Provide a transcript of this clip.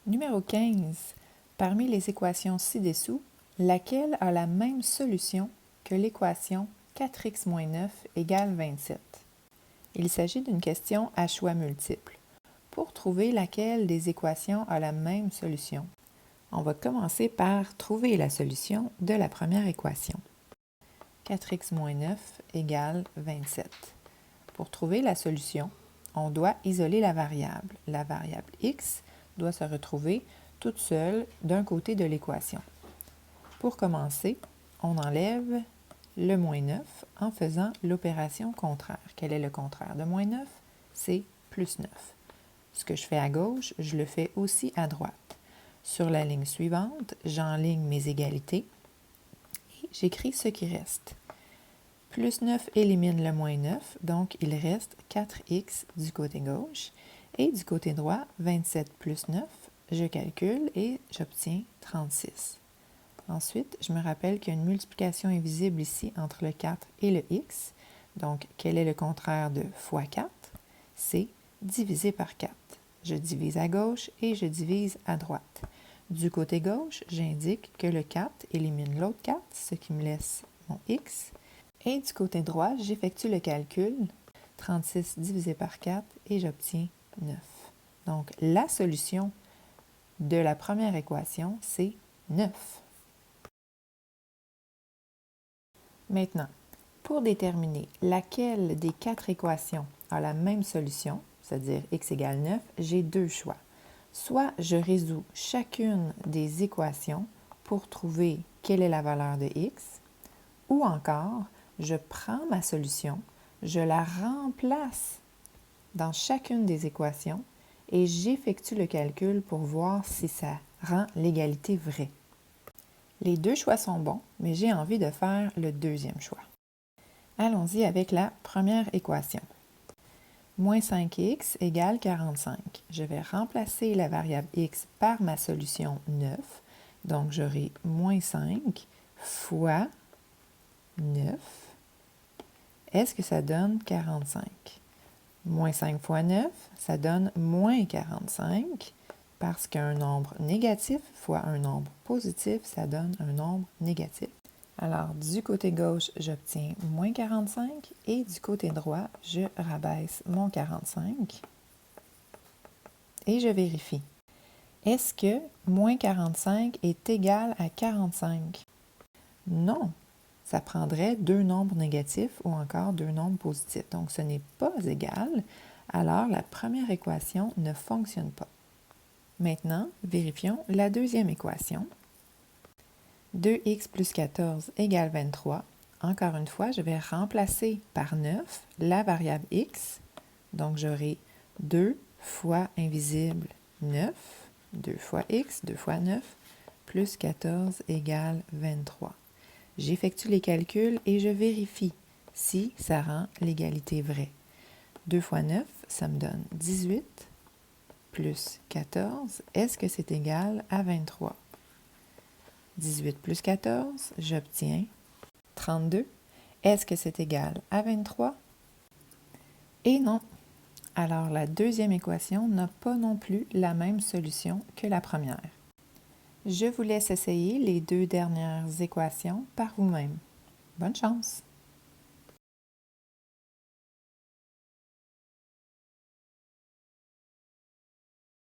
Numéro 15. Parmi les équations ci-dessous, laquelle a la même solution que l'équation 4x moins 9 égale 27? Il s'agit d'une question à choix multiples. Pour trouver laquelle des équations a la même solution, on va commencer par trouver la solution de la première équation. 4x moins 9 égale 27. Pour trouver la solution, on doit isoler la variable. La variable x doit se retrouver toute seule d'un côté de l'équation. Pour commencer, on enlève le moins 9 en faisant l'opération contraire. Quel est le contraire de moins 9? C'est plus 9. Ce que je fais à gauche, je le fais aussi à droite. Sur la ligne suivante, j'enligne mes égalités et j'écris ce qui reste. Plus 9 élimine le moins 9, donc il reste 4x du côté gauche. Et du côté droit, 27 plus 9, je calcule et j'obtiens 36. Ensuite, je me rappelle qu'il y a une multiplication invisible ici entre le 4 et le x. Donc, quel est le contraire de fois 4? C'est divisé par 4. Je divise à gauche et je divise à droite. Du côté gauche, j'indique que le 4 élimine l'autre 4, ce qui me laisse mon x. Et du côté droit, j'effectue le calcul, 36 divisé par 4, et j'obtiens 9. Donc, la solution de la première équation, c'est 9. Maintenant, pour déterminer laquelle des 4 équations a la même solution, c'est-à-dire x égale 9, j'ai deux choix. Soit je résous chacune des équations pour trouver quelle est la valeur de x, ou encore, je prends ma solution, je la remplace dans chacune des équations et j'effectue le calcul pour voir si ça rend l'égalité vraie. Les deux choix sont bons, mais j'ai envie de faire le deuxième choix. Allons-y avec la première équation. Moins 5x égale 45. Je vais remplacer la variable x par ma solution 9. Donc, j'aurai moins 5 fois 9. Est-ce que ça donne 45? Moins 5 fois 9, ça donne moins 45, parce qu'un nombre négatif fois un nombre positif, ça donne un nombre négatif. Alors, du côté gauche, j'obtiens moins 45, et du côté droit, je rabaisse mon 45, et je vérifie. Est-ce que moins 45 est égal à 45? Non! Ça prendrait deux nombres négatifs ou encore deux nombres positifs. Donc, ce n'est pas égal. Alors, la première équation ne fonctionne pas. Maintenant, vérifions la deuxième équation. 2x plus 14 égale 23. Encore une fois, je vais remplacer par 9 la variable x. Donc, j'aurai 2 fois invisible 9, 2 fois x, 2 fois 9, plus 14 égale 23. J'effectue les calculs et je vérifie si ça rend l'égalité vraie. 2 fois 9, ça me donne 18, plus 14. Est-ce que c'est égal à 23? 18 plus 14, j'obtiens 32. Est-ce que c'est égal à 23? Et non. Alors, la deuxième équation n'a pas non plus la même solution que la première. Je vous laisse essayer les deux dernières équations par vous-même. Bonne chance!